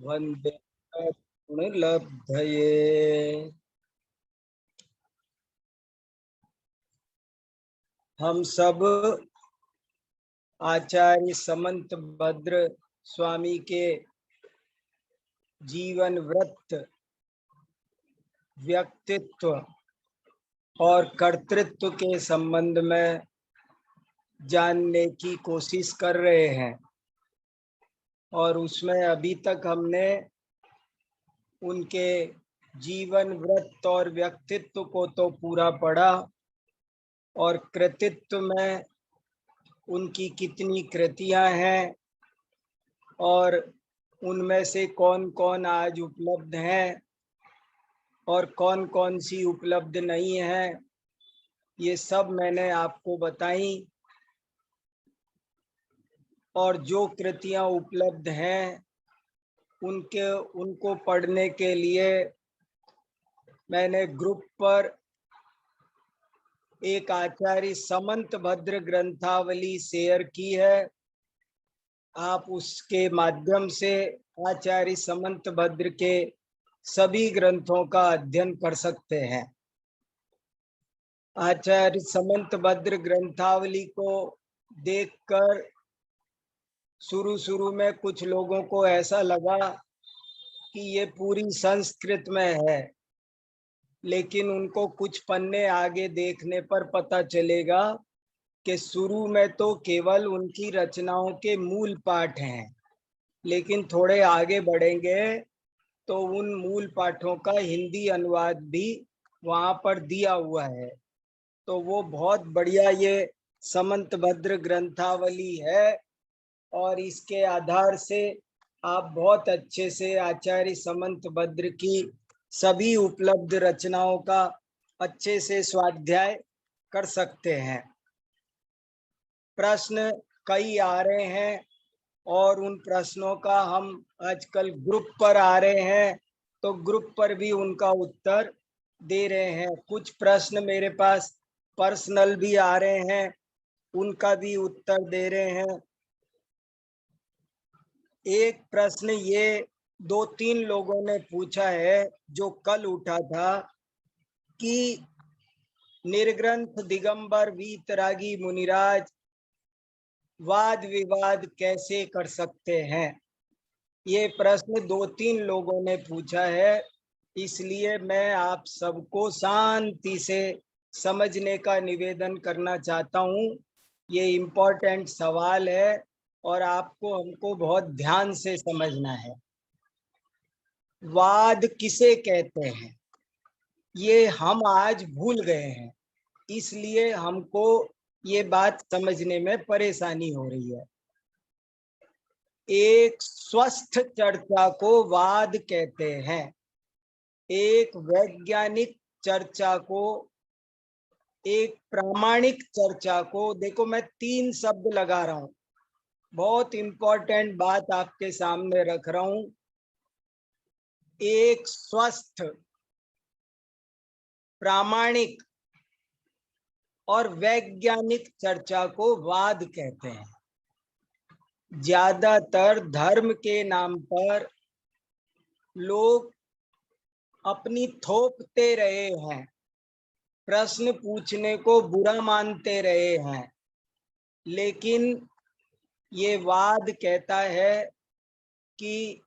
वंदे गुणलब्धये। हम सब आचार्य समंत भद्र स्वामी के जीवन वृत्त, व्यक्तित्व और कर्तृत्व के संबंध में जानने की कोशिश कर रहे हैं और उसमें अभी तक हमने उनके जीवन वृत्त और व्यक्तित्व को तो पूरा पढ़ा और कृतित्व में उनकी कितनी कृतियां हैं और उनमें से कौन कौन आज उपलब्ध हैं और कौन कौन सी उपलब्ध नहीं है, ये सब मैंने आपको बताई। और जो कृतियां उपलब्ध हैं उनको पढ़ने के लिए मैंने ग्रुप पर एक आचार्य समंत भद्र ग्रंथावली शेयर की है। आप उसके माध्यम से आचार्य समंत भद्र के सभी ग्रंथों का अध्ययन कर सकते हैं। आचार्य समंत भद्र ग्रंथावली को देखकर शुरू में कुछ लोगों को ऐसा लगा कि ये पूरी संस्कृत में है, लेकिन उनको कुछ पन्ने आगे देखने पर पता चलेगा कि शुरू में तो केवल उनकी रचनाओं के मूल पाठ हैं, लेकिन थोड़े आगे बढ़ेंगे तो उन मूल पाठों का हिंदी अनुवाद भी वहां पर दिया हुआ है। तो वो बहुत बढ़िया ये समंत भद्र ग्रंथावली है और इसके आधार से आप बहुत अच्छे से आचार्य समंत भद्र की सभी उपलब्ध रचनाओं का अच्छे से स्वाध्याय कर सकते हैं। प्रश्न कई आ रहे हैं और उन प्रश्नों का हम आजकल ग्रुप पर आ रहे हैं तो ग्रुप पर भी उनका उत्तर दे रहे हैं। कुछ प्रश्न मेरे पास पर्सनल भी आ रहे हैं, उनका भी उत्तर दे रहे हैं। एक प्रश्न ये 2-3 लोगों ने पूछा है जो कल उठा था कि निर्ग्रंथ दिगंबर वीतरागी मुनिराज वाद विवाद कैसे कर सकते हैं। ये प्रश्न 2-3 लोगों ने पूछा है, इसलिए मैं आप सबको शांति से समझने का निवेदन करना चाहता हूँ। ये इम्पोर्टेंट सवाल है और आपको हमको बहुत ध्यान से समझना है। वाद किसे कहते हैं ये हम आज भूल गए हैं, इसलिए हमको ये बात समझने में परेशानी हो रही है। एक स्वस्थ चर्चा को वाद कहते हैं, एक वैज्ञानिक चर्चा को, एक प्रामाणिक चर्चा को, देखो मैं 3 शब्द लगा रहा हूं, बहुत इंपॉर्टेंट बात आपके सामने रख रहा हूं। एक स्वस्थ, प्रामाणिक और वैज्ञानिक चर्चा को वाद कहते हैं। ज्यादातर धर्म के नाम पर लोग अपनी थोपते रहे हैं, प्रश्न पूछने को बुरा मानते रहे हैं, लेकिन ये वाद कहता है कि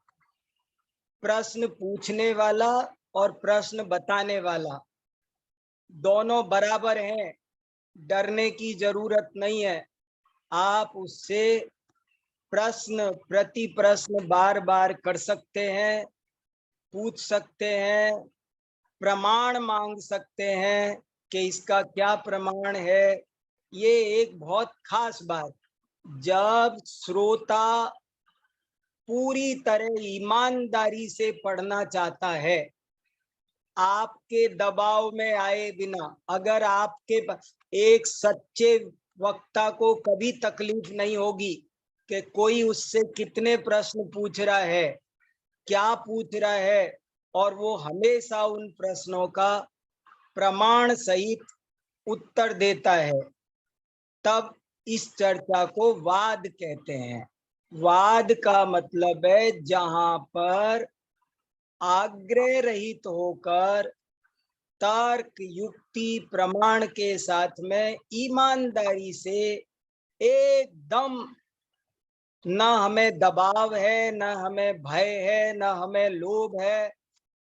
प्रश्न पूछने वाला और प्रश्न बताने वाला दोनों बराबर हैं, डरने की जरूरत नहीं है। आप उससे प्रश्न प्रति प्रश्न बार बार कर सकते हैं, पूछ सकते हैं, प्रमाण मांग सकते हैं कि इसका क्या प्रमाण है। ये एक बहुत खास बात, जब श्रोता पूरी तरह ईमानदारी से पढ़ना चाहता है, आपके दबाव में आए बिना, अगर आपके एक सच्चे वक्ता को कभी तकलीफ नहीं होगी कि कोई उससे कितने प्रश्न पूछ रहा है, क्या पूछ रहा है, और वो हमेशा उन प्रश्नों का प्रमाण सहित उत्तर देता है, तब इस चर्चा को वाद कहते हैं। वाद का मतलब है जहां पर आग्रह रहित होकर तर्क, युक्ति, प्रमाण के साथ में ईमानदारी से एकदम, न हमें दबाव है, न हमें भय है, न हमें लोभ है,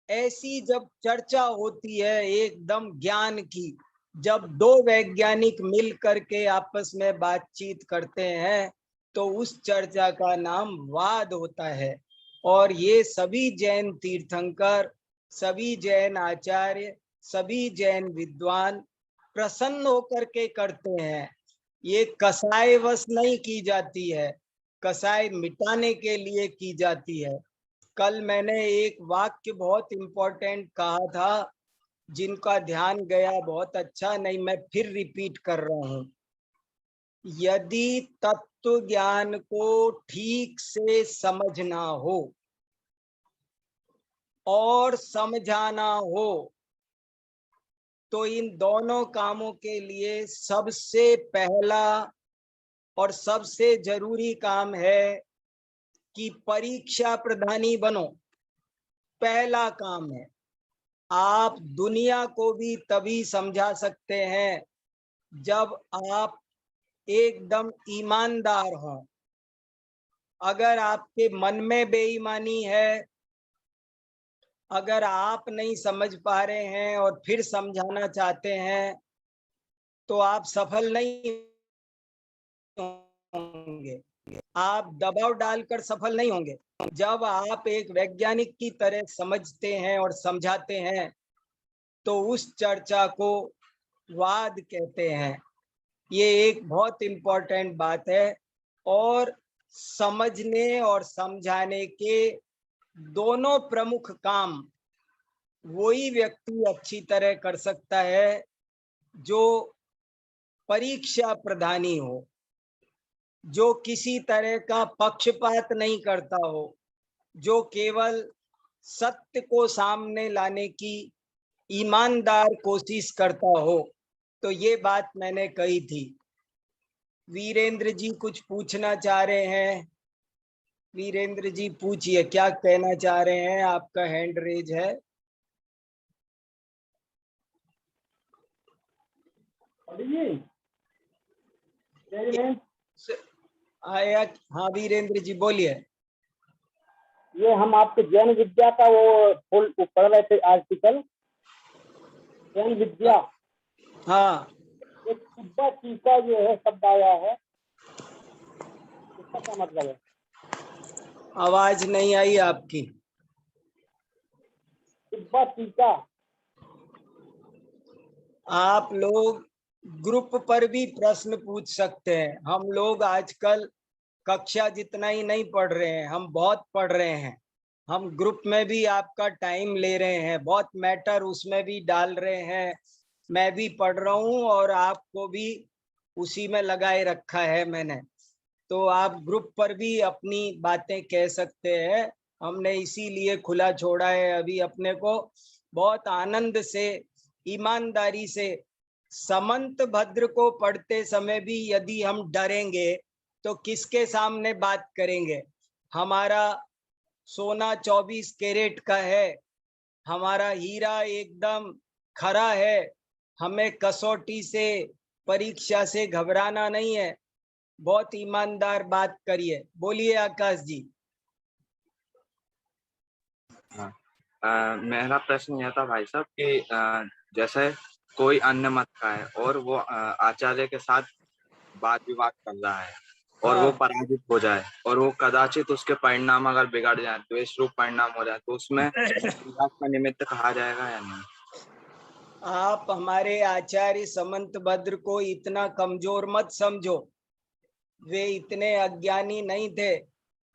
ऐसी जब चर्चा होती है एकदम ज्ञान की, जब दो वैज्ञानिक मिल करके आपस में बातचीत करते हैं तो उस चर्चा का नाम वाद होता है। और ये सभी जैन तीर्थंकर, सभी जैन आचार्य, सभी जैन विद्वान प्रसन्न होकर के करते हैं। ये कसाय वश नहीं की जाती है, कसाय मिटाने के लिए की जाती है। कल मैंने एक वाक्य बहुत इंपॉर्टेंट कहा था, जिनका ध्यान गया बहुत अच्छा नहीं, मैं फिर रिपीट कर रहा हूं। यदि तत्व ज्ञान को ठीक से समझना हो और समझाना हो तो इन दोनों कामों के लिए सबसे पहला और सबसे जरूरी काम है कि परीक्षा प्रधानी बनो। पहला काम है। आप दुनिया को भी तभी समझा सकते हैं जब आप एकदम ईमानदार हों। अगर आपके मन में बेईमानी है, अगर आप नहीं समझ पा रहे हैं और फिर समझाना चाहते हैं तो आप सफल नहीं होंगे, आप दबाव डालकर सफल नहीं होंगे। जब आप एक वैज्ञानिक की तरह समझते हैं और समझाते हैं तो उस चर्चा को वाद कहते हैं। ये एक बहुत इंपॉर्टेंट बात है। और समझने और समझाने के दोनों प्रमुख काम वही व्यक्ति अच्छी तरह कर सकता है जो परीक्षा प्रधानी हो, जो किसी तरह का पक्षपात नहीं करता हो, जो केवल सत्य को सामने लाने की ईमानदार कोशिश करता हो। तो ये बात मैंने कही थी। वीरेंद्र जी कुछ पूछना चाह रहे हैं। वीरेंद्र जी पूछिए, क्या कहना चाह रहे हैं? आपका हैंड रेज है। आया? हाँ वीरेंद्र जी बोलिए। ये हम आपके जैन विद्या का वो पढ़ रहे थे आर्टिकल, जैन विद्या। हाँ, एक तिब्बा टीका जो है शब्द आया है, इसका क्या मतलब है? आवाज नहीं आई आपकी। तिब्बा टीका। आप लोग ग्रुप पर भी प्रश्न पूछ सकते हैं। हम लोग आजकल कक्षा जितना ही नहीं पढ़ रहे हैं, हम बहुत पढ़ रहे हैं। हम ग्रुप में भी आपका टाइम ले रहे हैं, बहुत मैटर उसमें भी डाल रहे हैं। मैं भी पढ़ रहा हूँ और आपको भी उसी में लगाए रखा है मैंने। तो आप ग्रुप पर भी अपनी बातें कह सकते हैं। हमने इसीलिए खुला छोड़ा है अभी अपने को। बहुत आनंद से, ईमानदारी से। समंत भद्र को पढ़ते समय भी यदि हम डरेंगे तो किसके सामने बात करेंगे? हमारा सोना 24 कैरेट का है, हमारा हीरा एकदम खरा है। हमें कसौटी से, परीक्षा से घबराना नहीं है। बहुत ईमानदार बात करिए। बोलिए आकाश जी। मेरा प्रश्न यह था भाई साहब कि जैसे कोई अन्य मत का है और वो आचार्य के साथ वाद विवाद कर रहा है और वो पराजित हो जाए और वो कदाचित उसके परिणाम अगर बिगड़ जाए, द्वेष रूप परिणाम हो जाए, तो उसमें विवाद का निमित्त कहा जाएगा या नहीं? आप हमारे आचार्य समंत भद्र को इतना कमजोर मत समझो। वे इतने अज्ञानी नहीं थे।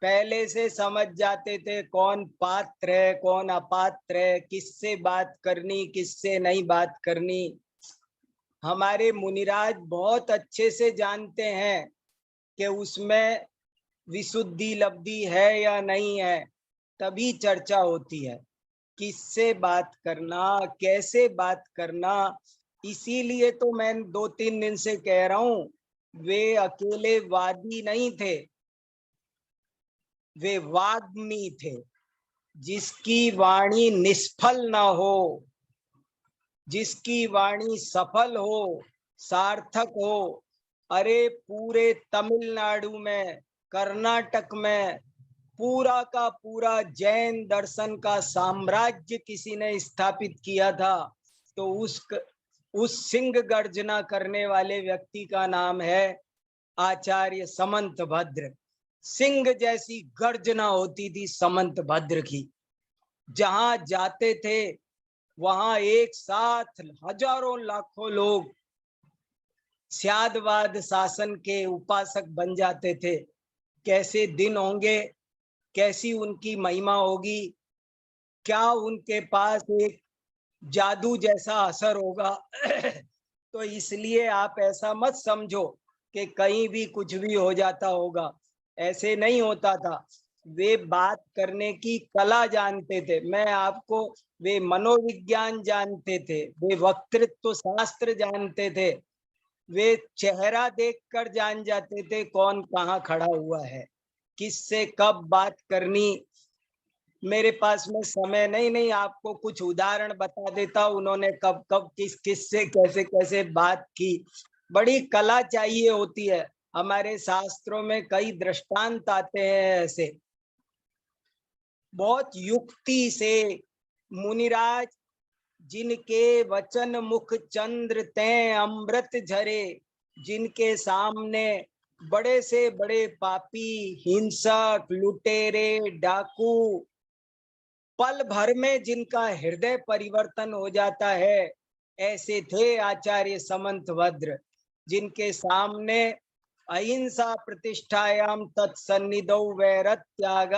पहले से समझ जाते थे कौन पात्र है, कौन अपात्र है, किससे बात करनी, किससे नहीं बात करनी। हमारे मुनिराज बहुत अच्छे से जानते हैं कि उसमें विशुद्धि लब्धि है या नहीं है। तभी चर्चा होती है किससे बात करना, कैसे बात करना। इसीलिए तो मैं 2-3 दिन से कह रहा हूं, वे अकेले वादी नहीं थे। वे वाग्मी थे, जिसकी वाणी निष्फल न हो, जिसकी वाणी सफल हो, सार्थक हो। अरे पूरे तमिलनाडु में, कर्नाटक में पूरा का पूरा जैन दर्शन का साम्राज्य किसी ने स्थापित किया था, तो उस सिंह गर्जना करने वाले व्यक्ति का नाम है आचार्य समंत भद्र। सिंह जैसी गर्जना होती थी समंत भद्र की। जहां जाते थे वहां एक साथ हजारों लाखों लोग स्यादवाद शासन के उपासक बन जाते थे। कैसे दिन होंगे, कैसी उनकी महिमा होगी, क्या उनके पास एक जादू जैसा असर होगा। तो इसलिए आप ऐसा मत समझो कि कहीं भी कुछ भी हो जाता होगा, ऐसे नहीं होता था। वे बात करने की कला जानते थे। मैं आपको, वे मनोविज्ञान जानते थे, वे वक्तृत्व शास्त्र जानते थे, वे चेहरा देखकर जान जाते थे कौन कहाँ खड़ा हुआ है, किससे कब बात करनी। मेरे पास में समय नहीं, आपको कुछ उदाहरण बता देता उन्होंने कब कब किस किस से कैसे कैसे बात की। बड़ी कला चाहिए होती है। हमारे शास्त्रों में कई दृष्टांत आते हैं ऐसे, बहुत युक्ति से। मुनिराज, जिनके वचन मुख चंद्र तैं अमृत झरे, जिनके सामने बड़े से बड़े पापी, हिंसक, लुटेरे, डाकू, पल भर में जिनका हृदय परिवर्तन हो जाता है, ऐसे थे आचार्य समंत भद्र, जिनके सामने अहिंसा प्रतिष्ठायाम तत्सन्निधौ वैरत त्याग,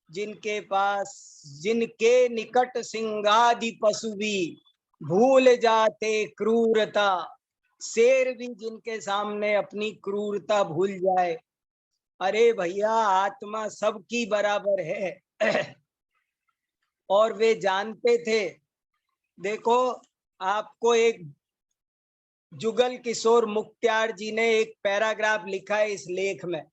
जिनके पास, जिनके निकट सिंहादि पशु भी भूल जाते क्रूरता, शेर भी जिनके सामने अपनी क्रूरता भूल जाए। अरे भैया, आत्मा सबकी बराबर है। और वे जानते थे। देखो, आपको एक जुगल किशोर मुक्त्यार जी ने एक पैराग्राफ लिखा है इस लेख में।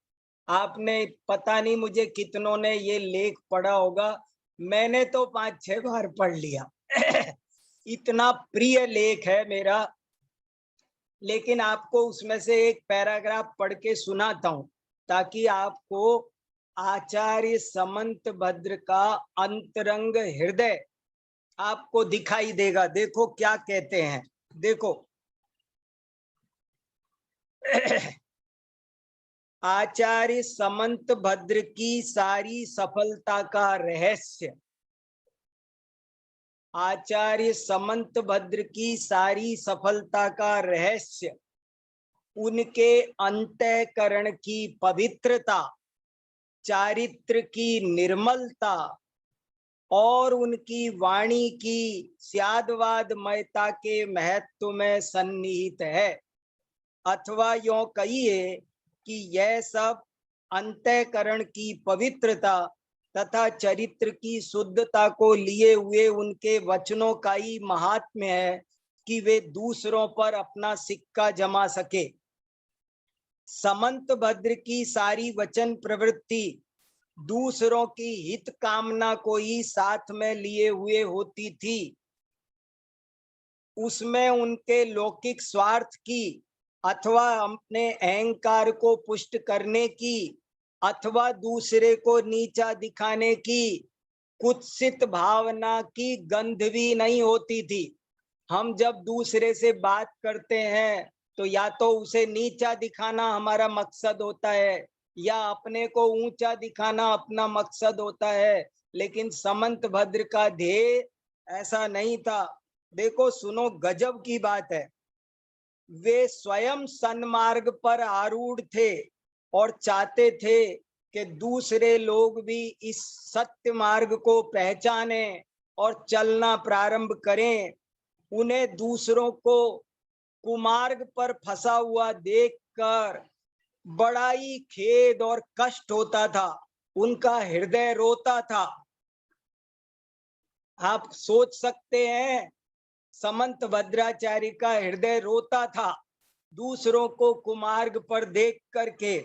आपने, पता नहीं मुझे कितनों ने ये लेख पढ़ा होगा, मैंने तो 5-6 बार पढ़ लिया। इतना प्रिय लेख है मेरा। लेकिन आपको उसमें से एक पैराग्राफ पढ़ के सुनाता हूं, ताकि आपको आचार्य समंत भद्र का अंतरंग हृदय आपको दिखाई देगा। देखो क्या कहते हैं, देखो। आचार्य समंत भद्र की सारी सफलता का रहस्य, आचार्य समंत भद्र की सारी सफलता का रहस्य उनके अंतःकरण की पवित्रता, चारित्र की निर्मलता और उनकी वाणी की स्यादवादमयता के महत्व में सन्निहित है। अथवा यों कहिए कि यह सब अंतःकरण की पवित्रता तथा चरित्र की शुद्धता को लिए हुए उनके वचनों का ही महात्म्य है कि वे दूसरों पर अपना सिक्का जमा सके। समंत भद्र की सारी वचन प्रवृत्ति दूसरों की हित कामना को ही साथ में लिए हुए होती थी। उसमें उनके लौकिक स्वार्थ की अथवा अपने अहंकार को पुष्ट करने की अथवा दूसरे को नीचा दिखाने की कुत्सित भावना की गंध भी नहीं होती थी। हम जब दूसरे से बात करते हैं तो या तो उसे नीचा दिखाना हमारा मकसद होता है, या अपने को ऊंचा दिखाना अपना मकसद होता है। लेकिन समंत भद्र का ध्येय ऐसा नहीं था। देखो, सुनो, गजब की बात है। वे स्वयं सन्मार्ग पर आरूढ़ थे और चाहते थे कि दूसरे लोग भी इस सत्य मार्ग को पहचाने और चलना प्रारंभ करें। उन्हें दूसरों को कुमार्ग पर फंसा हुआ देखकर बड़ा ही खेद और कष्ट होता था। उनका हृदय रोता था। आप सोच सकते हैं, समंत भद्राचार्य का हृदय रोता था दूसरों को कुमार्ग पर देख करके।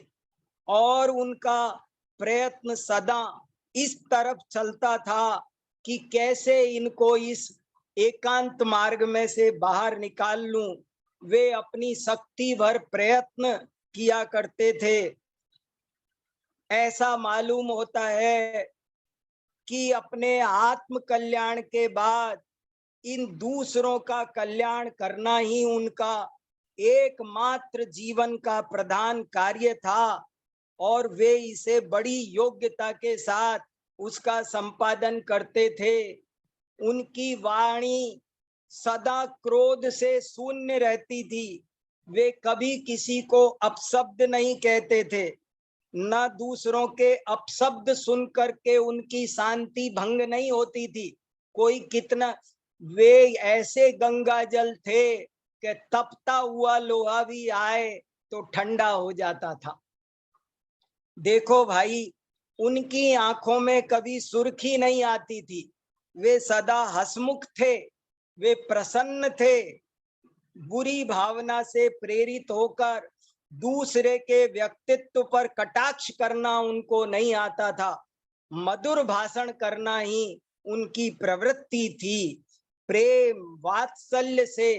और उनका प्रयत्न सदा इस तरफ चलता था कि कैसे इनको इस एकांत मार्ग में से बाहर निकाल लूं। वे अपनी शक्ति भर प्रयत्न किया करते थे। ऐसा मालूम होता है कि अपने आत्म कल्याण के बाद इन दूसरों का कल्याण करना ही उनका एकमात्र जीवन का प्रधान कार्य था और वे इसे बड़ी योग्यता के साथ उसका संपादन करते थे। उनकी वाणी सदा क्रोध से शून्य रहती थी। वे कभी किसी को अपशब्द नहीं कहते थे, न दूसरों के अपशब्द सुन करके उनकी शांति भंग नहीं होती थी। कोई कितना, वे ऐसे गंगा जल थे कि तपता हुआ लोहा भी आए तो ठंडा हो जाता था। देखो भाई, उनकी आंखों में कभी सुर्खी नहीं आती थी। वे सदा हंसमुख थे, वे प्रसन्न थे। बुरी भावना से प्रेरित होकर दूसरे के व्यक्तित्व पर कटाक्ष करना उनको नहीं आता था। मधुर भाषण करना ही उनकी प्रवृत्ति थी। प्रेम वात्सल्य से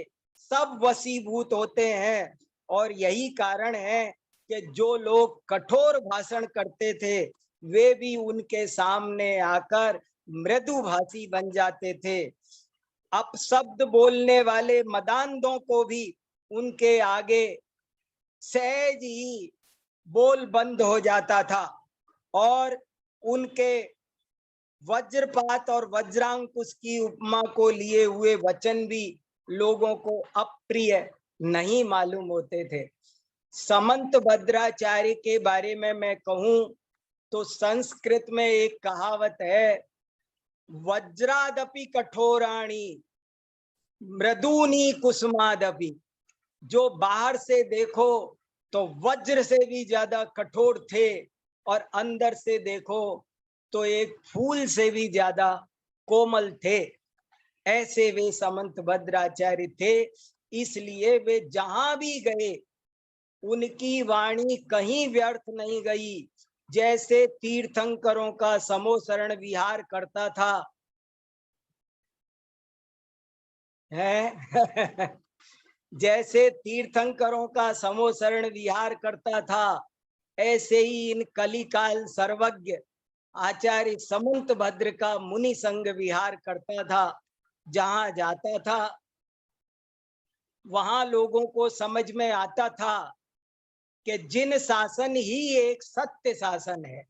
सब वशीभूत होते हैं और यही कारण है कि जो लोग कठोर भाषण करते थे वे भी उनके सामने आकर मृदुभाषी बन जाते थे। अपशब्द बोलने वाले मदांधों को भी उनके आगे सहज ही बोल बंद हो जाता था और उनके वज्रपात और वज्रांकुश की उपमा को लिए हुए वचन भी लोगों को अप्रिय नहीं मालूम होते थे। समंत भद्राचार्य के बारे में मैं कहूं तो संस्कृत में एक कहावत है, वज्रादपि कठोराणी मृदूनी कुसुमादपि। जो बाहर से देखो तो वज्र से भी ज्यादा कठोर थे और अंदर से देखो तो एक फूल से भी ज्यादा कोमल थे। ऐसे वे समंत भद्राचार्य थे। इसलिए वे जहां भी गए उनकी वाणी कहीं व्यर्थ नहीं गई। जैसे तीर्थंकरों का समोसरण विहार करता था है जैसे तीर्थंकरों का समोसरण विहार करता था, ऐसे ही इन कलिकाल सर्वज्ञ आचार्य समंत भद्र का मुनि संग विहार करता था। जहां जाता था वहां लोगों को समझ में आता था कि जिन शासन ही एक सत्य शासन है,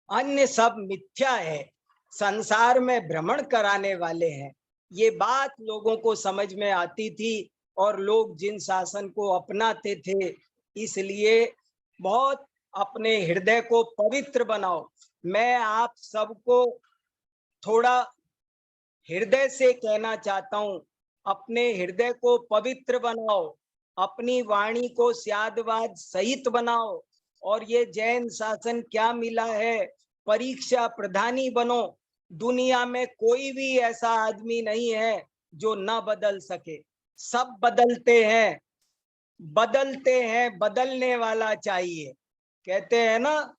अन्य सब मिथ्या है, संसार में भ्रमण कराने वाले हैं। ये बात लोगों को समझ में आती थी और लोग जिन शासन को अपनाते थे। इसलिए बहुत अपने हृदय को पवित्र बनाओ। मैं आप सबको थोड़ा हृदय से कहना चाहता हूं, अपने हृदय को पवित्र बनाओ, अपनी वाणी को स्यादवाद सहित बनाओ और ये जैन शासन क्या मिला है, परीक्षा प्रधानी बनो। दुनिया में कोई भी ऐसा आदमी नहीं है जो न बदल सके। सब बदलते हैं, बदलने वाला चाहिए। कहते हैं ना,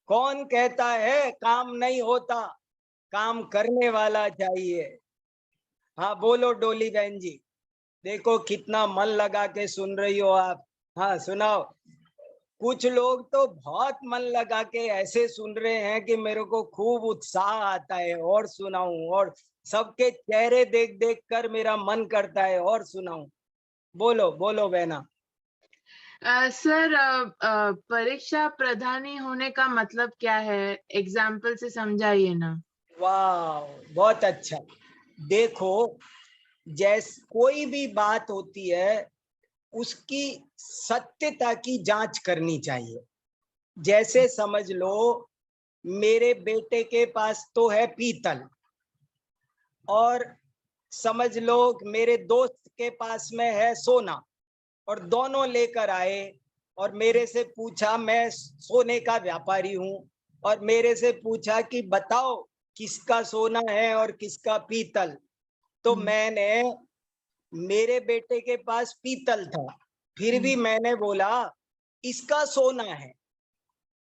कौन कहता है काम नहीं होता, काम करने वाला चाहिए। हाँ बोलो डोली बहन जी, देखो कितना मन लगा के सुन रही हो आप। हाँ सुनाओ। कुछ लोग तो बहुत मन लगा के ऐसे सुन रहे हैं कि मेरे को खूब उत्साह आता है और सुनाऊं, और सबके चेहरे देख देख कर मेरा मन करता है और सुनाऊं। बोलो बोलो बहना। सर, परीक्षा प्रधानी होने का मतलब क्या है? एग्जाम्पल से समझाइए ना। वाह बहुत अच्छा। देखो, जैसे कोई भी बात होती है उसकी सत्यता की जांच करनी चाहिए। जैसे समझ लो मेरे बेटे के पास तो है पीतल, और समझ लो मेरे दोस्त के पास में है सोना, और दोनों लेकर आए और मेरे से पूछा, मैं सोने का व्यापारी हूं, और मेरे से पूछा कि बताओ किसका सोना है और किसका पीतल। तो मैंने, मेरे बेटे के पास पीतल था, फिर भी मैंने बोला इसका सोना है,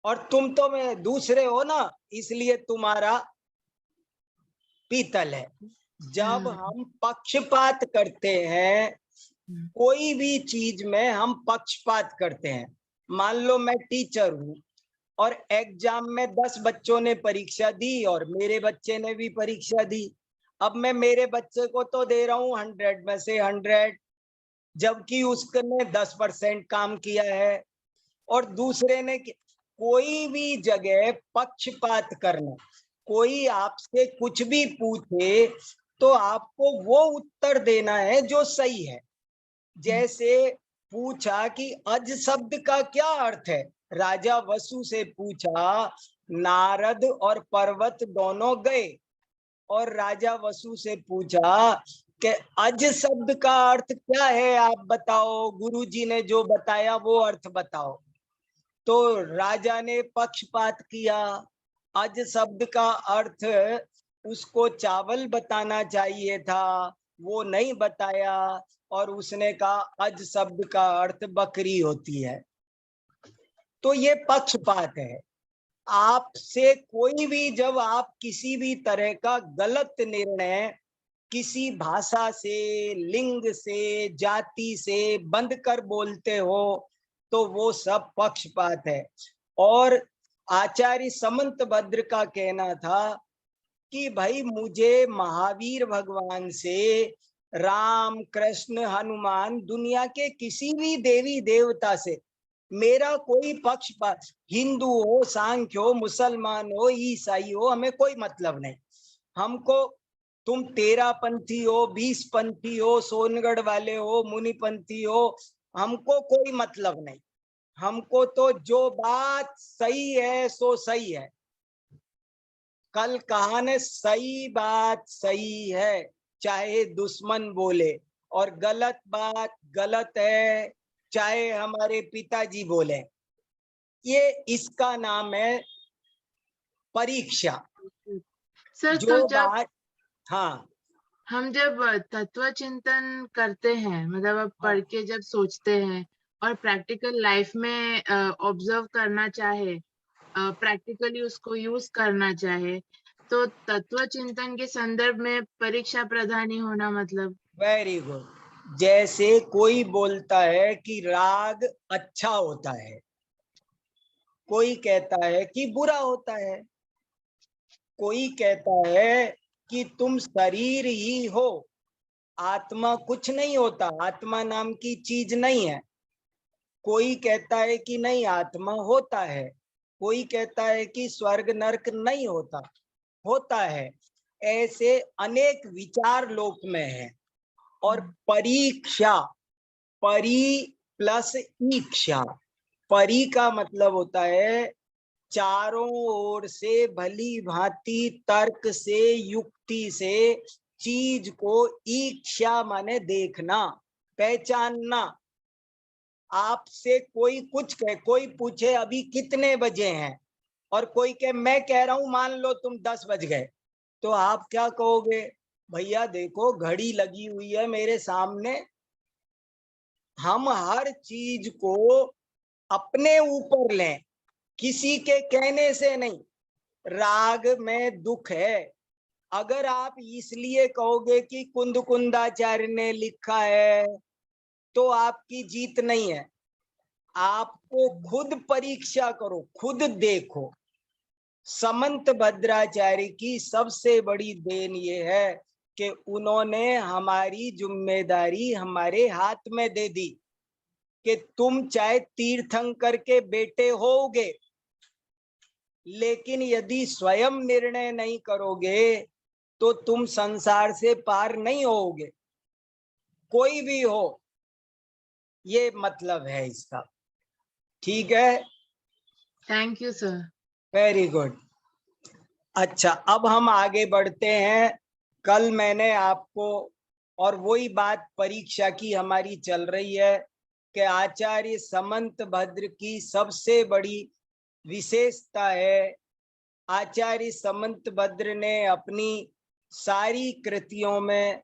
और तुम तो में दूसरे हो ना, इसलिए तुम्हारा पीतल है। जब हम पक्षपात करते हैं, कोई भी चीज में हम पक्षपात करते हैं। मान लो मैं टीचर हूं और एग्जाम में 10 बच्चों ने परीक्षा दी और मेरे बच्चे ने भी परीक्षा दी। अब मैं मेरे बच्चे को तो दे रहा हूं 100 में से 100, जबकि उसने 10% काम किया है और दूसरे ने कोई भी जगह पक्षपात करना, कोई आपसे कुछ भी पूछे तो आपको वो उत्तर देना है जो सही है। जैसे पूछा कि अज शब्द का क्या अर्थ है, राजा वसु से पूछा, नारद और पर्वत दोनों गए और राजा वसु से पूछा कि अज शब्द का अर्थ क्या है, आप बताओ, गुरुजी ने जो बताया वो अर्थ बताओ। तो राजा ने पक्षपात किया, अज शब्द का अर्थ उसको चावल बताना चाहिए था, वो नहीं बताया और उसने कहा अज शब्द का अर्थ बकरी होती है। तो ये पक्षपात है। आपसे कोई भी, जब आप किसी भी तरह का गलत निर्णय किसी भाषा से, लिंग से, जाति से बंध कर बोलते हो तो वो सब पक्षपात है। और आचार्य समंतभद्र का कहना था कि भाई मुझे महावीर भगवान से, राम कृष्ण हनुमान, दुनिया के किसी भी देवी देवता से मेरा कोई पक्षपात, हिंदू हो, सांख्य हो, मुसलमान हो, ईसाई हो, हमें कोई मतलब नहीं। हमको तुम 13 पंथी हो, 20 पंथी हो, सोनगढ़ वाले हो, मुनिपंथी हो, हमको कोई मतलब नहीं। हमको तो जो बात सही है सो सही है। कल कहा ने, सही बात सही है चाहे दुश्मन बोले, और गलत बात गलत है चाहे हमारे पिताजी बोले। ये इसका नाम है परीक्षा। सर जो तो जब बात, हाँ हम जब तत्व चिंतन करते हैं, मतलब अब पढ़ के जब सोचते हैं और प्रैक्टिकल लाइफ में ऑब्जर्व करना चाहे, प्रैक्टिकली उसको यूज करना चाहे, तो तत्व चिंतन के संदर्भ में परीक्षा प्रधानी होना मतलब। Very good. जैसे कोई बोलता है कि राग अच्छा होता है, कोई कहता है कि बुरा होता है, कोई कहता है कि तुम शरीर ही हो, आत्मा कुछ नहीं होता, आत्मा नाम की चीज नहीं है। कोई कहता है कि नहीं आत्मा होता है, कोई कहता है कि स्वर्ग नरक नहीं होता, होता है। ऐसे अनेक विचार लोक में है। और परीक्षा, परी प्लस ईक्षा, परी का मतलब होता है चारों ओर से भली भांति तर्क से, युक्ति से चीज को, ईक्षा माने देखना, पहचानना। आपसे कोई कुछ कहे, कोई पूछे अभी कितने बजे हैं, और कोई कहे मैं कह रहा हूं मान लो तुम 10 बज गए, तो आप क्या कहोगे? भैया देखो घड़ी लगी हुई है मेरे सामने। हम हर चीज को अपने ऊपर लें, किसी के कहने से नहीं। राग में दुख है, अगर आप इसलिए कहोगे कि कुंद कुंदाचार्य ने लिखा है तो आपकी जीत नहीं है। आपको खुद परीक्षा करो, खुद देखो। समंत भद्राचार्य की सबसे बड़ी देन ये है कि उन्होंने हमारी जिम्मेदारी हमारे हाथ में दे दी कि तुम चाहे तीर्थंकर के बेटे होगे, लेकिन यदि स्वयं निर्णय नहीं करोगे तो तुम संसार से पार नहीं होगे, कोई भी हो। ये मतलब है इसका। ठीक है, thank you sir. Very good. अच्छा, अब हम आगे बढ़ते हैं। कल मैंने आपको, और वही बात परीक्षा की हमारी चल रही है कि आचार्य समंत भद्र की सबसे बड़ी विशेषता है, आचार्य समंत भद्र ने अपनी सारी कृतियों में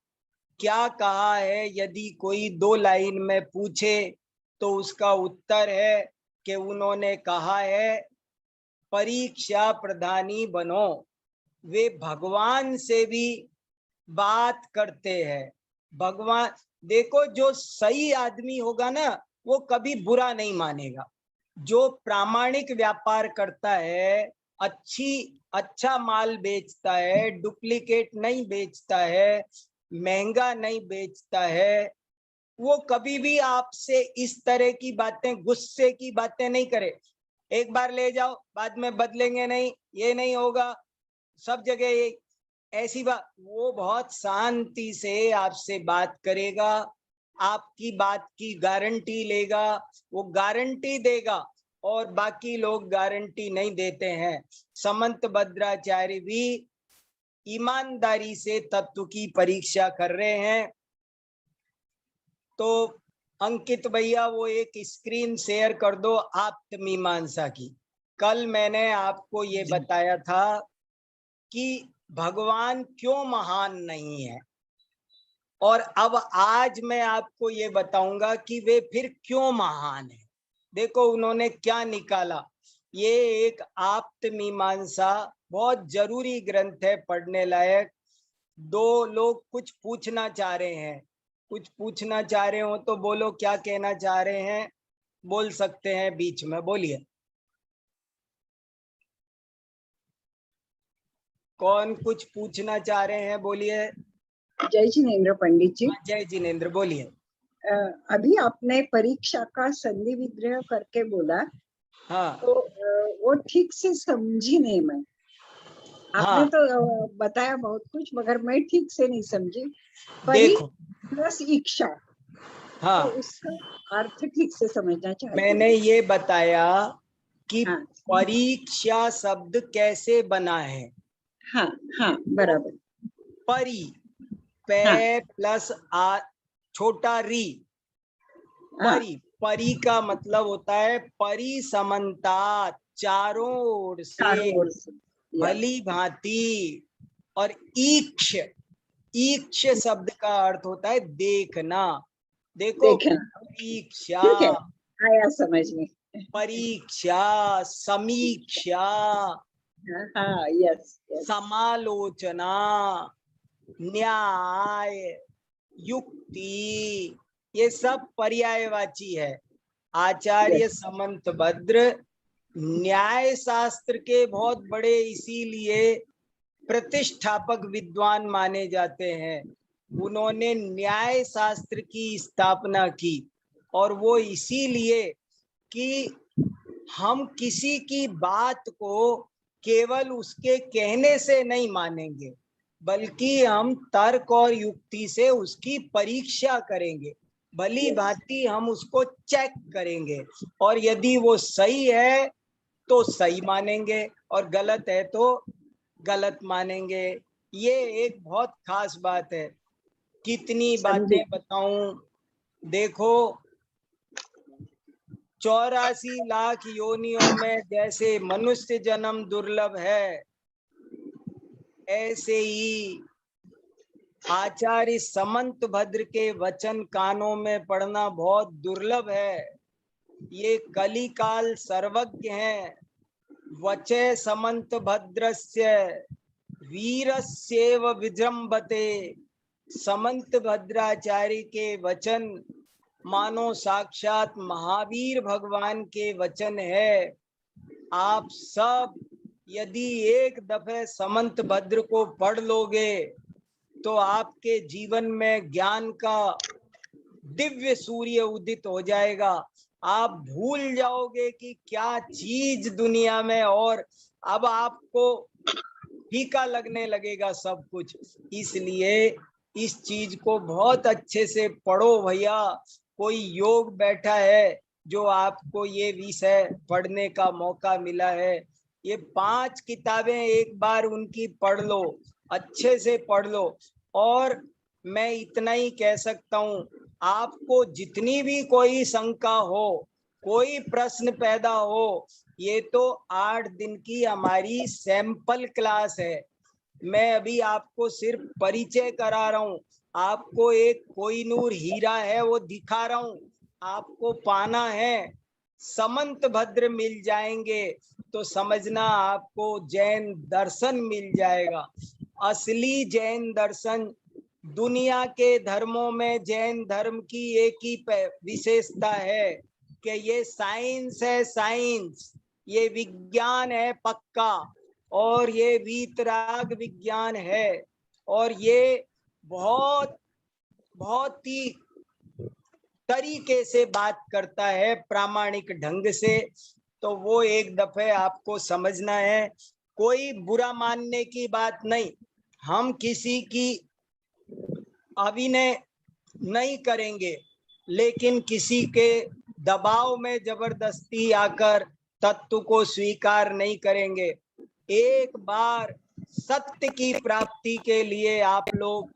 क्या कहा है, यदि कोई 2 लाइन में पूछे तो उसका उत्तर है कि उन्होंने कहा है परीक्षा प्रधानी बनो। वे भगवान से भी बात करते हैं। भगवान देखो, जो सही आदमी होगा ना वो कभी बुरा नहीं मानेगा। जो प्रामाणिक व्यापार करता है, अच्छा माल बेचता है, डुप्लीकेट नहीं बेचता है, महंगा नहीं बेचता है, वो कभी भी आपसे इस तरह की बातें, गुस्से की बातें नहीं करे। एक बार ले जाओ, बाद में बदलेंगे नहीं, ये नहीं होगा, सब जगह ये ऐसी बात। वो बहुत शांति से आपसे बात करेगा, आपकी बात की गारंटी लेगा, वो गारंटी देगा, और बाकी लोग गारंटी नहीं देते हैं। समंत भद्राचार्य भी ईमानदारी से तत्व की परीक्षा कर रहे हैं। तो अंकित भैया वो एक स्क्रीन शेयर कर दो आत्मीमांसा की। कल मैंने आपको ये बताया था कि भगवान क्यों महान नहीं है, और अब आज मैं आपको ये बताऊंगा कि वे फिर क्यों महान है। देखो उन्होंने क्या निकाला। ये एक आत्मीमांसा बहुत जरूरी ग्रंथ है, पढ़ने लायक। दो लोग कुछ पूछना चाह रहे हैं, कुछ पूछना चाह रहे हो तो बोलो, क्या कहना चाह रहे हैं, बोल सकते हैं बीच में, बोलिए। कौन कुछ पूछना चाह रहे हैं, बोलिए। जय जिनेन्द्र पंडित जी। जय जिनेन्द्र, बोलिए। अभी आपने परीक्षा का संधि विग्रह करके बोला, हाँ तो वो ठीक से समझी नहीं मैं। आपने हाँ, तो बताया बहुत कुछ, मगर मैं ठीक से नहीं समझी। परी देखो, प्लस इच्छा, हाँ तो उसका अर्थ ठीक से समझना चाहती मैंने हूँ। ये बताया कि हाँ परीक्षा शब्द कैसे बना है। हाँ हाँ, बराबर। परी, हाँ पे प्लस आ छोटा री, हाँ, परी। परी का मतलब होता है परिसमन्ता, चारों ओर चारों से, ओर से। भली भांति। और ईक्ष, ईक्ष शब्द का अर्थ होता है देखना। देखो, देखना, परीक्षा, ठीक है, आया समझ में। परीक्षा, समीक्षा, हाँ, यस यस। समालोचना, न्याय, युक्ति, ये सब पर्यायवाची है। आचार्य यस, समंत भद्र न्याय शास्त्र के बहुत बड़े, इसीलिए प्रतिष्ठापक विद्वान माने जाते हैं। उन्होंने न्याय शास्त्र की स्थापना की, और वो इसीलिए कि हम किसी की बात को केवल उसके कहने से नहीं मानेंगे, बल्कि हम तर्क और युक्ति से उसकी परीक्षा करेंगे, भली यस। भांति हम उसको चेक करेंगे, और यदि वो सही है तो सही मानेंगे, और गलत है तो गलत मानेंगे। ये एक बहुत खास बात है। कितनी समझी। बातें बताऊं। देखो, 84 लाख योनियों में जैसे मनुष्य जन्म दुर्लभ है, ऐसे ही आचार्य समंत भद्र के वचन कानों में पढ़ना बहुत दुर्लभ है। ये कलिकाल सर्वज्ञ हैं। वचे समंत भद्रस्य वीरस्येव विजृंभते। समंत भद्राचार्य के वचन मानो साक्षात महावीर भगवान के वचन है। आप सब यदि एक दफे समंत भद्र को पढ़ लोगे तो आपके जीवन में ज्ञान का दिव्य सूर्य उदित हो जाएगा। आप भूल जाओगे कि क्या चीज दुनिया में, और अब आपको फीका लगने लगेगा सब कुछ। इसलिए इस चीज को बहुत अच्छे से पढ़ो भैया। कोई योग बैठा है जो आपको ये विषय पढ़ने का मौका मिला है, ये 5 किताबें एक बार उनकी पढ़ लो, अच्छे से पढ़ लो। और मैं इतना ही कह सकता हूँ, आपको जितनी भी कोई शंका हो, कोई प्रश्न पैदा हो, ये तो 8 दिन की हमारी सैंपल क्लास है। मैं अभी आपको सिर्फ परिचय करा रहा हूँ, आपको एक कोहिनूर हीरा है वो दिखा रहा हूँ। आपको पाना है, समंत भद्र मिल जाएंगे, तो समझना आपको जैन दर्शन मिल जाएगा। असली जैन दर्शन, दुनिया के धर्मों में जैन धर्म की एक ही विशेषता है कि ये साइंस है, साइंस, ये विज्ञान है पक्का, और ये वीतराग विज्ञान है, और ये बहुत बहुत ही तरीके से बात करता है, प्रामाणिक ढंग से। तो वो एक दफे आपको समझना है। कोई बुरा मानने की बात नहीं, हम किसी की अभिनय नहीं करेंगे, लेकिन किसी के दबाव में जबरदस्ती आकर तत्व को स्वीकार नहीं करेंगे। एक बार सत्य की प्राप्ति के लिए आप लोग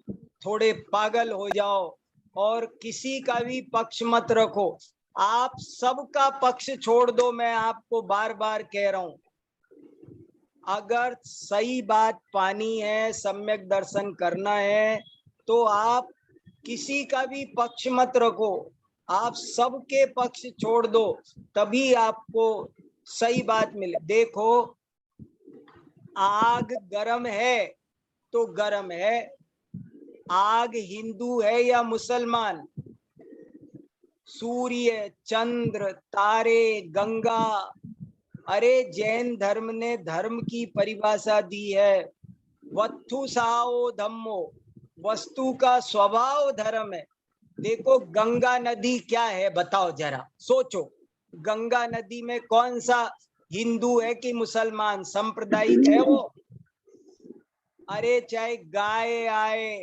थोड़े पागल हो जाओ और किसी का भी पक्ष मत रखो। आप सबका पक्ष छोड़ दो, मैं आपको बार बार कह रहा हूं। अगर सही बात पानी है, सम्यक दर्शन करना है, तो आप किसी का भी पक्ष मत रखो, आप सबके पक्ष छोड़ दो, तभी आपको सही बात मिले। देखो, आग गरम है तो गरम है, आग हिंदू है या मुसलमान, सूर्य, चंद्र, तारे, गंगा, अरे जैन धर्म ने धर्म की परिभाषा दी है, वस्तु साओ धम्मो, वस्तु का स्वभाव धर्म है। देखो गंगा नदी क्या है, बताओ जरा, सोचो, गंगा नदी में कौन सा हिंदू है कि मुसलमान, सांप्रदायिक है वो? अरे चाहे गाय आए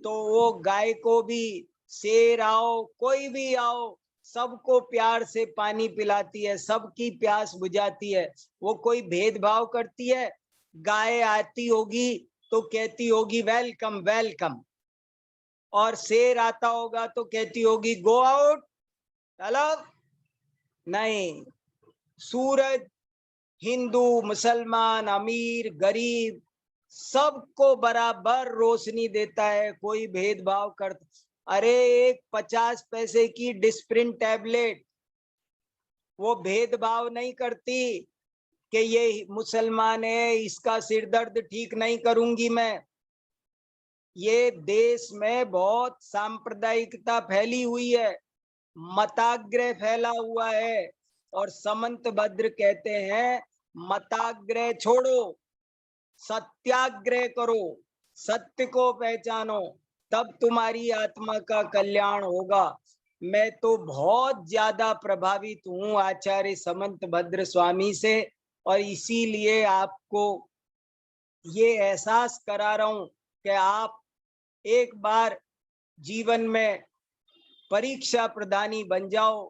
तो वो गाय को भी, शेर आओ, कोई भी आओ, सबको प्यार से पानी पिलाती है, सबकी प्यास बुझाती है, वो कोई भेदभाव करती है? गाय आती होगी तो कहती होगी वेलकम वेलकम, और शेर आता होगा तो कहती होगी गो आउट, चलो। नहीं, सूरज हिंदू मुसलमान अमीर गरीब सबको बराबर रोशनी देता है, कोई भेदभाव करता? अरे एक 50 पैसे की डिस्प्रिन टैबलेट वो भेदभाव नहीं करती कि ये मुसलमान है, इसका सिर दर्द ठीक नहीं करूंगी मैं। ये देश में बहुत सांप्रदायिकता फैली हुई है, मताग्रह फैला हुआ है, और समंत भद्र कहते हैं मताग्रह छोड़ो, सत्याग्रह करो, सत्य को पहचानो, तब तुम्हारी आत्मा का कल्याण होगा। मैं तो बहुत ज्यादा प्रभावित हूँ आचार्य समंत भद्र स्वामी से, और इसीलिए आपको ये एहसास करा रहा हूं कि आप एक बार जीवन में परीक्षा प्रदानी बन जाओ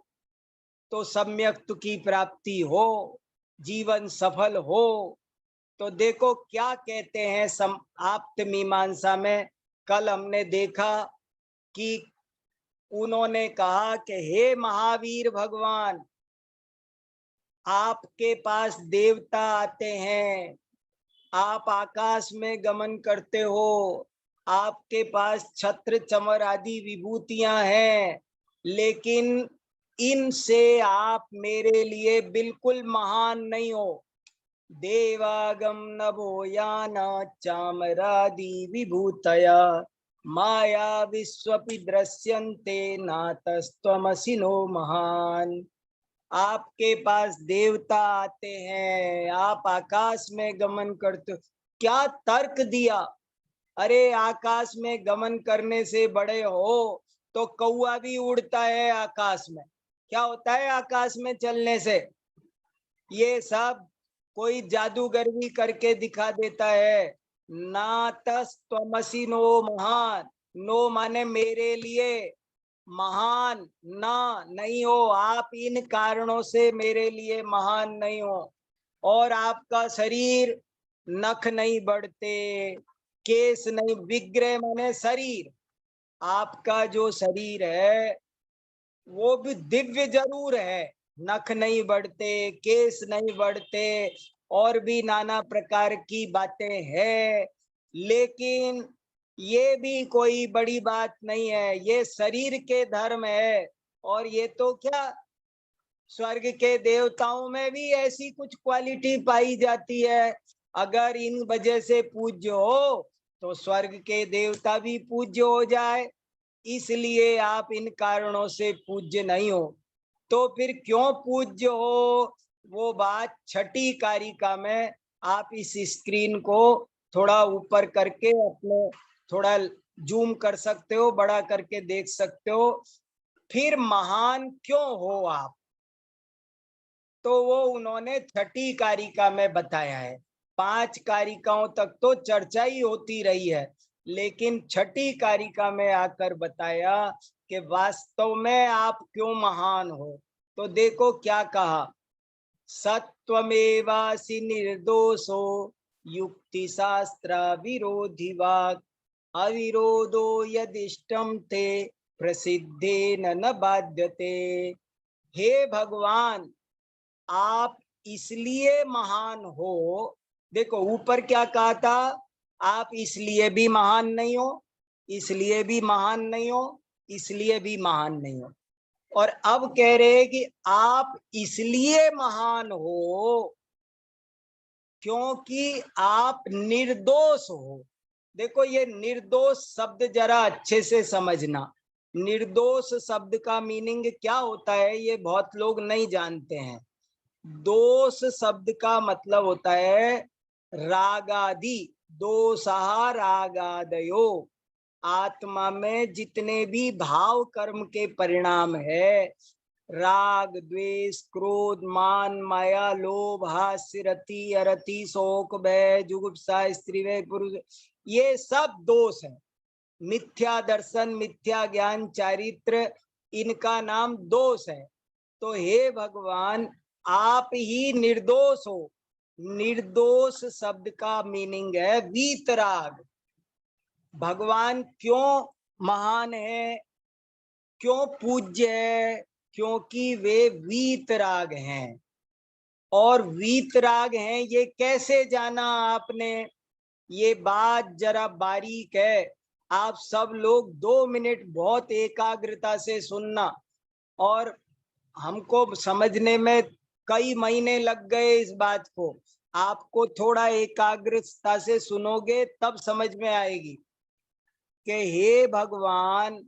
तो सम्यक की प्राप्ति हो, जीवन सफल हो। तो देखो क्या कहते हैं आप्त मीमांसा में, कल हमने देखा कि उन्होंने कहा कि हे महावीर भगवान, आपके पास देवता आते हैं, आप आकाश में गमन करते हो, आपके पास छत्र चमर आदि विभूतियां हैं, लेकिन इनसे आप मेरे लिए बिल्कुल महान नहीं हो। देवागम नभो याना चामरादि विभूतया माया विश्वपि दृश्यन्ते नातस्त्वमसि नो महान। आपके पास देवता आते हैं, आप आकाश में गमन करते हो, क्या तर्क दिया? अरे आकाश में गमन करने से बड़े हो तो कौआ भी उड़ता है आकाश में, क्या होता है आकाश में चलने से? ये सब कोई जादूगरवी करके दिखा देता है। ना तस्त्वमसि नो महान, नो माने मेरे लिए, महान ना नहीं हो, आप इन कारणों से मेरे लिए महान नहीं हो। और आपका शरीर, नख नहीं बढ़ते, केस नहीं, विग्रह माने शरीर, आपका जो शरीर है वो भी दिव्य जरूर है, नख नहीं बढ़ते, केस नहीं बढ़ते, और भी नाना प्रकार की बातें हैं, लेकिन ये भी कोई बड़ी बात नहीं है, ये शरीर के धर्म है। और ये तो क्या, स्वर्ग के देवताओं में भी ऐसी कुछ क्वालिटी पाई जाती है। अगर इन वजह से पूज्य हो तो स्वर्ग के देवता भी पूज्य हो जाए, इसलिए आप इन कारणों से पूज्य नहीं हो। तो फिर क्यों पूज्य हो, वो बात छठी कारिका में आप इस स्क्रीन को थोड़ा ऊपर करके अपने थोड़ा जूम कर सकते हो, बड़ा करके देख सकते हो। फिर महान क्यों हो आप, तो वो उन्होंने छठी कारिका में बताया है। 5 कारिकाओं तक तो चर्चा ही होती रही है, लेकिन छठी कारिका में आकर बताया कि वास्तव में आप क्यों महान हो। तो देखो क्या कहा, सत्वमेवासि निर्दोषो युक्ति शास्त्र विरोधी वाक् अविरोधो यदिष्टम ते प्रसिद्धेन न बाध्यते। हे भगवान, आप इसलिए महान हो, देखो ऊपर क्या कहा था, आप इसलिए भी महान नहीं हो, इसलिए भी महान नहीं हो, इसलिए भी महान नहीं हो, और अब कह रहे हैं कि आप इसलिए महान हो क्योंकि आप निर्दोष हो। देखो ये निर्दोष शब्द जरा अच्छे से समझना। निर्दोष शब्द का मीनिंग क्या होता है ये बहुत लोग नहीं जानते हैं। दोष शब्द का मतलब होता है रागादि, दोषा रागादयो। आत्मा में जितने भी भाव कर्म के परिणाम है, राग द्वेष क्रोध मान माया लोभ हास्य रति अरति शोक भय जुगुप्सा स्त्री वय पुरुष, ये सब दोष है। मिथ्या दर्शन मिथ्या ज्ञान चारित्र, इनका नाम दोष है। तो हे भगवान, आप ही निर्दोष हो। निर्दोष शब्द का मीनिंग है वीतराग। भगवान क्यों महान है, क्यों पूज्य है, क्योंकि वे वीतराग हैं। और वीतराग हैं ये कैसे जाना आपने, ये बात जरा बारीक है। आप सब लोग 2 मिनट बहुत एकाग्रता से सुनना, और हमको समझने में कई महीने लग गए इस बात को। आपको थोड़ा एकाग्रता से सुनोगे तब समझ में आएगी कि हे भगवान,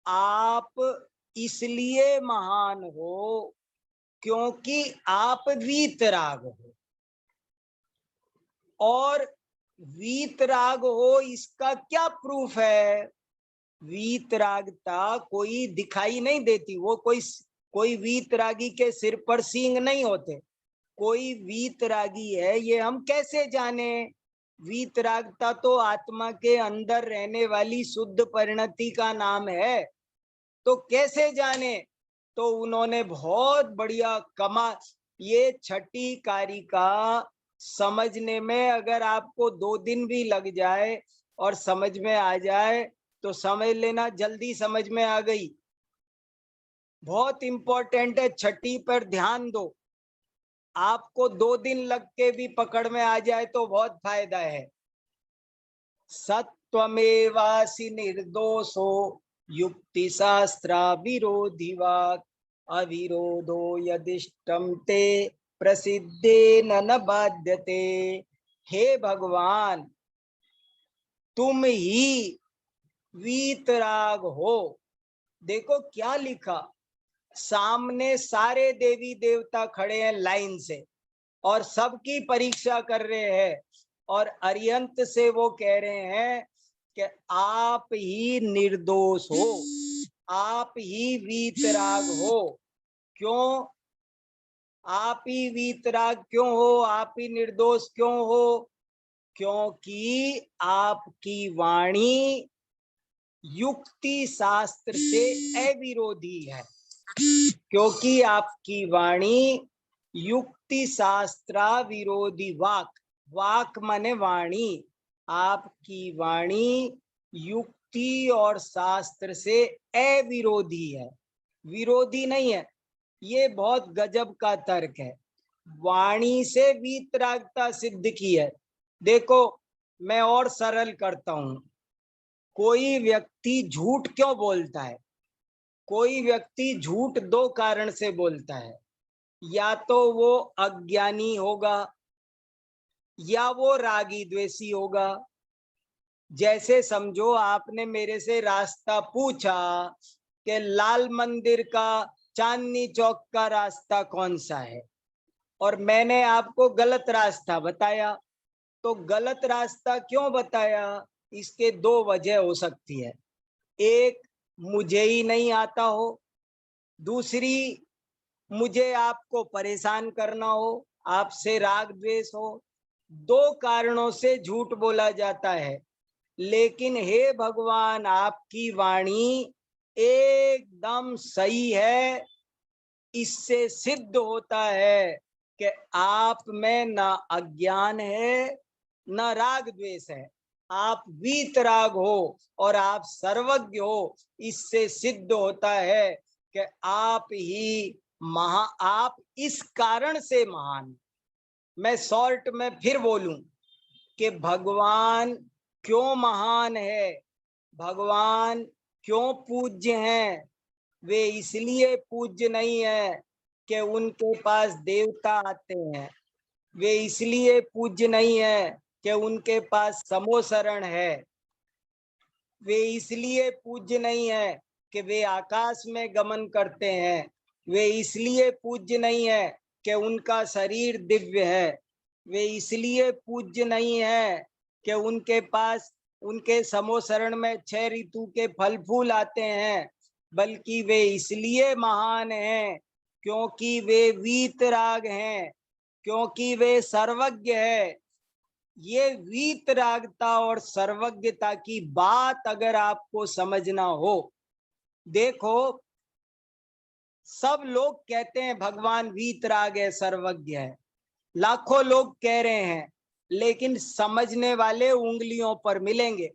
आप इसलिए महान हो क्योंकि आप वीतराग हो। और वीतराग हो इसका क्या प्रूफ है? वीतरागता कोई दिखाई नहीं देती, वो कोई वीतरागी के सिर पर सींग नहीं होते। कोई वीतरागी है ये हम कैसे जाने? वीतरागता तो आत्मा के अंदर रहने वाली शुद्ध परिणति का नाम है, तो कैसे जाने? तो उन्होंने बहुत बढ़िया कमा, ये छठी कारिका समझने में अगर आपको 2 दिन भी लग जाए और समझ में आ जाए तो समझ लेना जल्दी समझ में आ गई। बहुत इंपॉर्टेंट है, छठी पर ध्यान दो। आपको 2 दिन लग के भी पकड़ में आ जाए तो बहुत फायदा है। सत्वमेवासि निर्दोषो युक्ति शास्त्र विरोधी वाक् अविरोधो यदिष्टम ते प्रसिद्धेन न बाध्यते। हे भगवान, तुम ही वीतराग हो। देखो क्या लिखा, सामने सारे देवी देवता खड़े हैं लाइन से और सबकी परीक्षा कर रहे हैं, और अरिहंत से वो कह रहे हैं कि आप ही निर्दोष हो, आप ही वीतराग हो। क्यों आप ही वीतराग क्यों हो, आप ही निर्दोष क्यों हो? क्योंकि आपकी वाणी युक्ति शास्त्र से अविरोधी है। क्योंकि आपकी वाणी युक्ति शास्त्र विरोधी वाक, वाक माने वाणी, आपकी वाणी युक्ति और शास्त्र से अविरोधी है, विरोधी नहीं है। ये बहुत गजब का तर्क है। वाणी से वीतरागता सिद्ध की है। देखो मैं और सरल करता हूं, कोई व्यक्ति झूठ क्यों बोलता है? कोई व्यक्ति झूठ दो कारण से बोलता है, या तो वो अज्ञानी होगा या वो रागी द्वेषी होगा। जैसे समझो आपने मेरे से रास्ता पूछा कि लाल मंदिर का चांदनी चौक का रास्ता कौन सा है, और मैंने आपको गलत रास्ता बताया। तो गलत रास्ता क्यों बताया, इसके दो वजह हो सकती है। एक, मुझे ही नहीं आता हो, दूसरी, मुझे आपको परेशान करना हो, आपसे राग द्वेष हो। दो कारणों से झूठ बोला जाता है। लेकिन हे भगवान, आपकी वाणी एकदम सही है। इससे सिद्ध होता है कि आप में न अज्ञान है न राग द्वेष है, आप वीतराग हो और आप सर्वज्ञ हो। इससे सिद्ध होता है कि आप ही आप इस कारण से महान। मैं शॉर्ट में फिर बोलूं कि भगवान क्यों महान है, भगवान क्यों पूज्य हैं। वे इसलिए पूज्य नहीं है कि उनके पास देवता आते हैं, वे इसलिए पूज्य नहीं है कि उनके पास समोसरण है, वे इसलिए पूज्य नहीं है कि वे आकाश में गमन करते हैं, वे इसलिए पूज्य नहीं है कि उनका शरीर दिव्य है, वे इसलिए पूज्य नहीं है कि उनके पास उनके समोसरण में 6 ऋतु के फल फूल आते हैं, बल्कि वे इसलिए महान हैं क्योंकि वे वीतराग हैं, क्योंकि वे सर्वज्ञ है। ये वीतरागता और सर्वज्ञता की बात अगर आपको समझना हो, देखो सब लोग कहते हैं भगवान वीतराग है, सर्वज्ञ है, लाखों लोग कह रहे हैं, लेकिन समझने वाले उंगलियों पर मिलेंगे।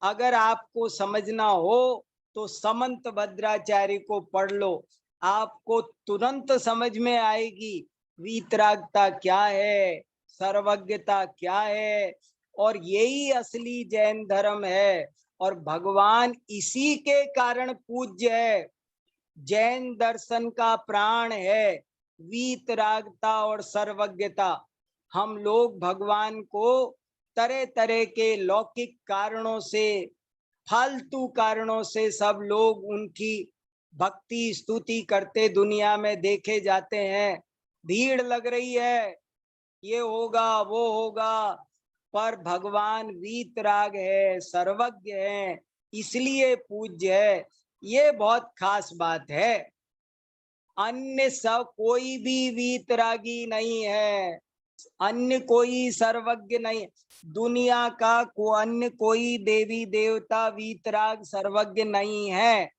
अगर आपको समझना हो तो समंत भद्राचार्य को पढ़ लो, आपको तुरंत समझ में आएगी वीतरागता क्या है, सर्वज्ञता क्या है। और यही असली जैन धर्म है, और भगवान इसी के कारण पूज्य है। जैन दर्शन का प्राण है वीतरागता और सर्वज्ञता। हम लोग भगवान को तरह तरह के लौकिक कारणों से, फालतू कारणों से सब लोग उनकी भक्ति स्तुति करते दुनिया में देखे जाते हैं। भीड़ लग रही है, ये होगा वो होगा, पर भगवान वीतराग है, सर्वज्ञ है, इसलिए पूज्य है। ये बहुत खास बात है। अन्य सब कोई भी वीतरागी नहीं है, अन्य कोई सर्वज्ञ नहीं, दुनिया का अन्य कोई देवी देवता वीतराग सर्वज्ञ नहीं है।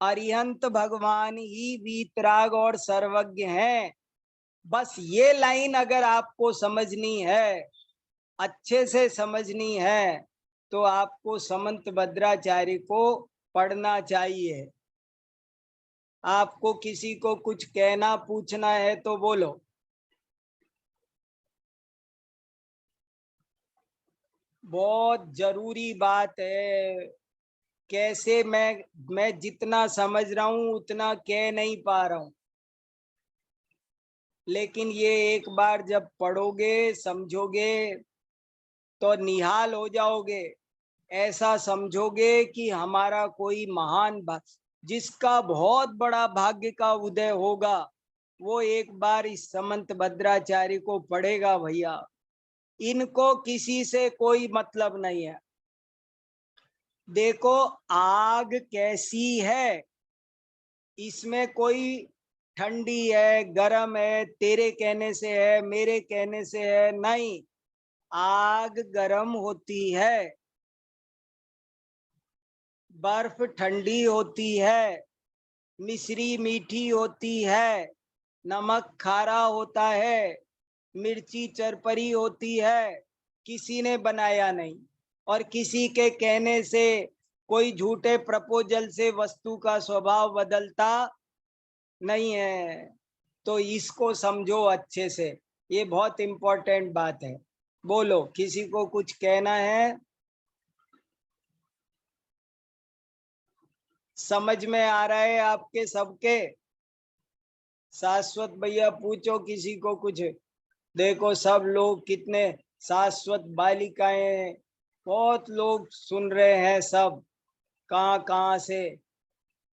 अरिहंत भगवान ही वीतराग और सर्वज्ञ हैं। बस ये लाइन अगर आपको समझनी है, अच्छे से समझनी है, तो आपको समंत भद्राचार्य को पढ़ना चाहिए। आपको किसी को कुछ कहना पूछना है तो बोलो। बहुत जरूरी बात है। कैसे मैं जितना समझ रहा हूं उतना कह नहीं पा रहा हूं, लेकिन ये एक बार जब पढ़ोगे समझोगे तो निहाल हो जाओगे। ऐसा समझोगे कि हमारा कोई महान जिसका बहुत बड़ा भाग्य का उदय होगा, वो एक बार इस समंत भद्राचार्य को पढ़ेगा। भैया, इनको किसी से कोई मतलब नहीं है। देखो आग कैसी है, इसमें कोई ठंडी है गरम है, तेरे कहने से है मेरे कहने से है, नहीं। आग गरम होती है, बर्फ ठंडी होती है, मिश्री मीठी होती है, नमक खारा होता है, मिर्ची चरपरी होती है। किसी ने बनाया नहीं, और किसी के कहने से कोई झूठे प्रपोजल से वस्तु का स्वभाव बदलता नहीं है। तो इसको समझो अच्छे से, ये बहुत इंपॉर्टेंट बात है। बोलो, किसी को कुछ कहना है? समझ में आ रहा है आपके सबके? शाश्वत भैया पूछो किसी को कुछ। देखो सब लोग कितने शाश्वत बालिकाएं हैं, बहुत लोग सुन रहे हैं, सब कहाँ कहाँ से,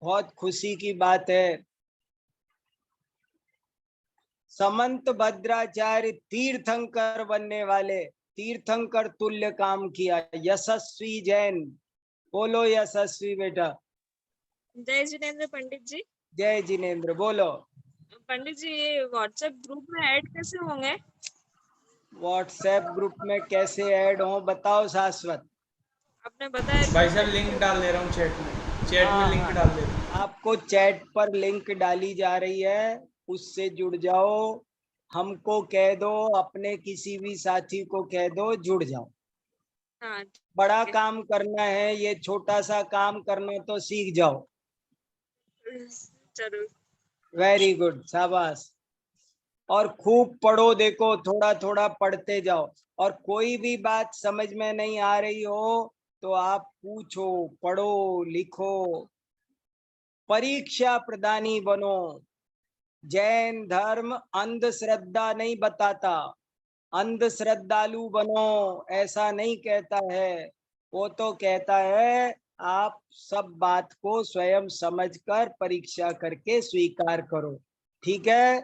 बहुत खुशी की बात है। समंत भद्राचार्य तीर्थंकर बनने वाले, तीर्थंकर तुल्य काम किया। यशस्वी जैन, बोलो यशस्वी बेटा। जय जिनेन्द्र पंडित जी। जय जिनेन्द्र, बोलो। पंडित जी ये व्हाट्सएप ग्रुप में ऐड कैसे होंगे? व्हाट्सएप ग्रुप में कैसे ऐड हो बताओ शाश्वत। आपने बताया भाई साहब लिंक डाल दे रहा हूँ चैट में लिंक डाल दे रहा हूँ। आपको चैट पर लिंक डाली जा रही है, उससे जुड़ जाओ। हमको कह दो, अपने किसी भी साथी को कह दो, जुड़ जाओ। हाँ बड़ा काम करना है, ये छोटा सा काम करना तो सीख जाओ। जरूर। वेरी गुड, शाबाश। और खूब पढ़ो, देखो थोड़ा थोड़ा पढ़ते जाओ। और कोई भी बात समझ में नहीं आ रही हो तो आप पूछो, पढ़ो, लिखो, परीक्षा प्रदानी बनो। जैन धर्म अंधश्रद्धा नहीं बताता, अंधश्रद्धालु बनो ऐसा नहीं कहता है। वो तो कहता है आप सब बात को स्वयं समझकर परीक्षा करके स्वीकार करो। ठीक है,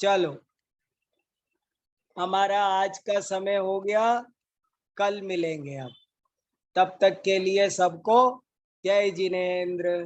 चलो हमारा आज का समय हो गया, कल मिलेंगे अब। तब तक के लिए सबको जय जिनेन्द्र।